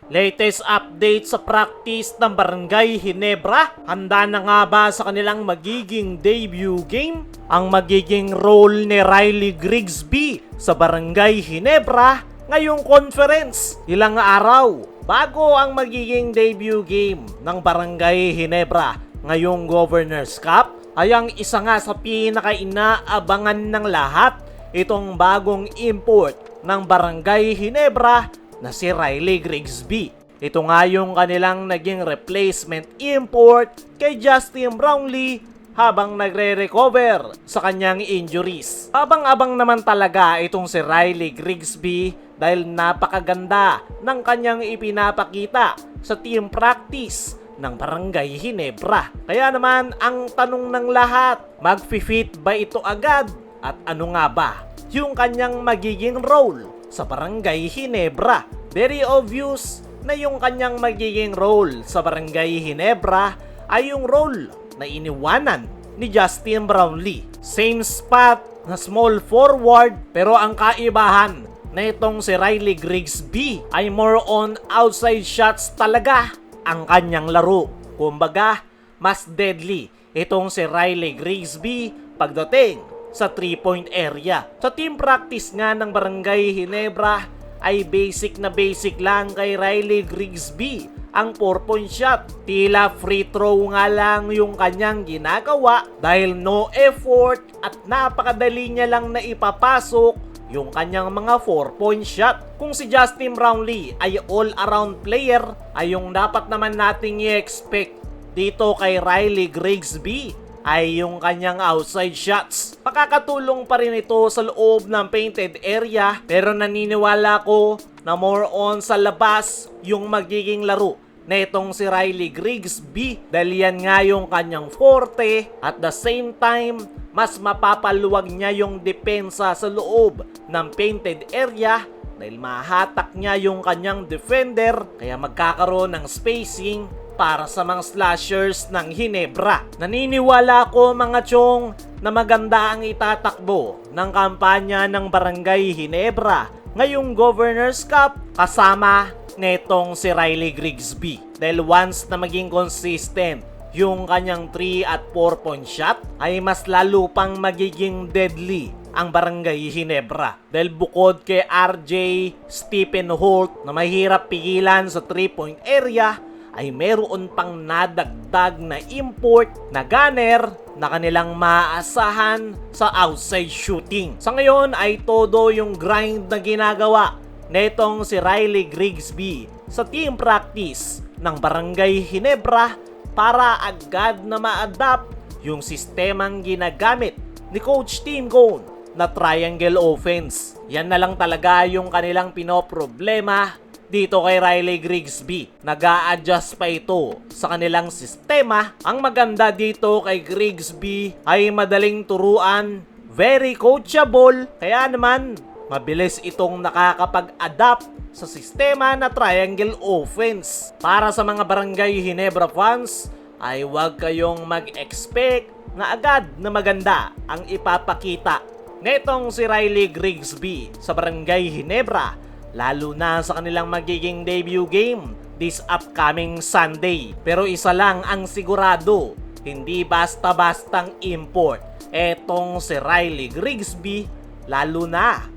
Latest update sa practice ng Barangay Ginebra. Handa na nga ba sa kanilang magiging debut game? Ang magiging role ni Riley Grigsby sa Barangay Ginebra ngayong conference. Ilang araw bago ang magiging debut game ng Barangay Ginebra ngayong Governors Cup ay ang isa nga sa pinaka-inaabangan ng lahat, itong bagong import ng Barangay Ginebra na si Riley Grigsby. Ito nga yung kanilang naging replacement import kay Justin Brownlee habang nagre-recover sa kanyang injuries. Abang-abang naman talaga itong si Riley Grigsby dahil napakaganda ng kanyang ipinapakita sa team practice ng Barangay Ginebra. Kaya naman ang tanong ng lahat, mag-fit ba ito agad? At ano nga ba yung kanyang magiging role sa Barangay Ginebra? Very obvious na yung kanyang magiging role sa Barangay Ginebra ay yung role na iniwanan ni Justin Brownlee. Same spot na small forward, pero ang kaibahan na itong si Riley Grigsby ay more on outside shots talaga ang kanyang laro. Kumbaga, mas deadly itong si Riley Grigsby pagdating sa 3-point area. Sa team practice nga ng Barangay Ginebra ay basic na basic lang kay Riley Grigsby ang 4-point shot. Tila free throw nga lang yung kanyang ginagawa dahil no effort at napakadali niya lang na ipapasok yung kanyang mga 4-point shot. Kung si Justin Brownlee ay all-around player, ay yung dapat naman nating i-expect dito kay Riley Grigsby ay yung kanyang outside shots. Makakatulong pa rin ito sa loob ng painted area, pero naniniwala ko na more on sa labas yung magiging laro na itong si Riley Grigsby dahil yan nga yung kanyang forte. At the same time, mas mapapaluwag niya yung depensa sa loob ng painted area dahil mahatak niya yung kanyang defender, kaya magkakaroon ng spacing para sa mga slashers ng Ginebra. Naniniwala ko mga chong na maganda ang itatakbo ng kampanya ng Barangay Ginebra ngayong Governors Cup kasama netong si Riley Grigsby. Dahil once na maging consistent yung kanyang 3 at 4-point shot ay mas lalo pang magiging deadly ang Barangay Ginebra. Dahil bukod kay RJ Stephen Holt na mahirap pigilan sa 3-point area, ay meron pang nadagdag na import na gunner na kanilang maaasahan sa outside shooting. Sa ngayon ay todo yung grind na ginagawa netong si Riley Grigsby sa team practice ng Barangay Ginebra para agad na ma-adapt yung sistemang ginagamit ni Coach Tim Cone na triangle offense. Yan na lang talaga yung kanilang pinoproblema dito kay Riley Grigsby. Nag-a-adjust pa ito sa kanilang sistema. Ang maganda dito kay Grigsby ay madaling turuan, very coachable, kaya naman mabilis itong nakakapag-adapt sa sistema na triangle offense. Para sa mga Barangay Ginebra fans, ay huwag kayong mag-expect na agad na maganda ang ipapakita netong si Riley Grigsby sa Barangay Ginebra, lalo na sa kanilang magiging debut game this upcoming Sunday. Pero isa lang ang sigurado, hindi basta-bastang import etong si Riley Grigsby, lalo na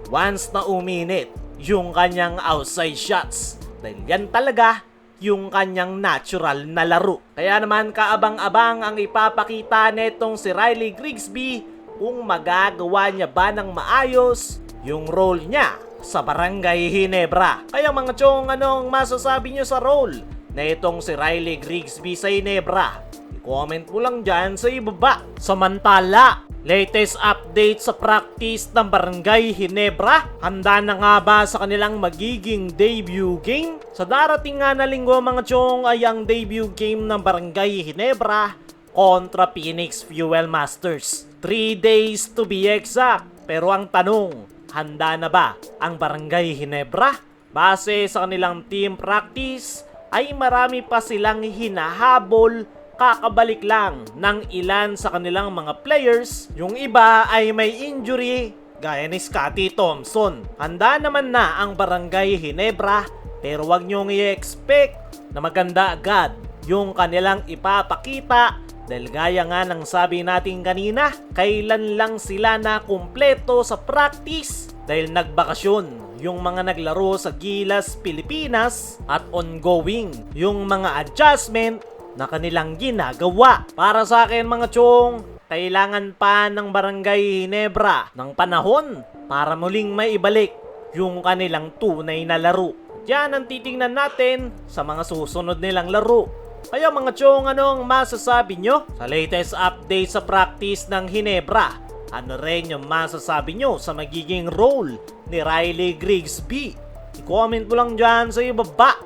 once na uminit yung kanyang outside shots. Dahil yan talaga yung kanyang natural na laro. Kaya naman kaabang-abang ang ipapakita netong si Riley Grigsby kung magagawa niya ba ng maayos yung role niya sa Barangay Ginebra. Kaya mga chong, anong masasabi nyo sa role na itong si Riley Grigsby sa Ginebra? I-comment mo lang dyan sa ibaba. Samantala, latest update sa practice ng Barangay Ginebra. Handa na nga ba sa kanilang magiging debut game? Sa darating nga na linggo mga chong ay ang debut game ng Barangay Ginebra kontra Phoenix Fuel Masters. 3 days to be exact. Pero ang tanong, handa na ba ang Barangay Ginebra? Base sa kanilang team practice ay marami pa silang hinahabol, kakabalik lang ng ilan sa kanilang mga players. Yung iba ay may injury gaya ni Scottie Thompson. Handa naman na ang Barangay Ginebra Pero wag nyong i-expect na maganda agad yung kanilang ipapakita dahil gaya nga ng sabi natin kanina, kailan lang sila na kumpleto sa practice dahil nagbakasyon yung mga naglaro sa Gilas, Pilipinas at ongoing yung mga adjustment na kanilang ginagawa. Para sa akin mga chong, kailangan pa ng Barangay Ginebra ng panahon para muling maibalik yung kanilang tunay na laro. Yan ang titingnan natin sa mga susunod nilang laro. Kaya mga chong, anong masasabi nyo sa latest update sa practice ng Ginebra? Ano rin yung masasabi nyo sa magiging role ni Riley Grigsby? I-comment mo lang dyan sa ibaba.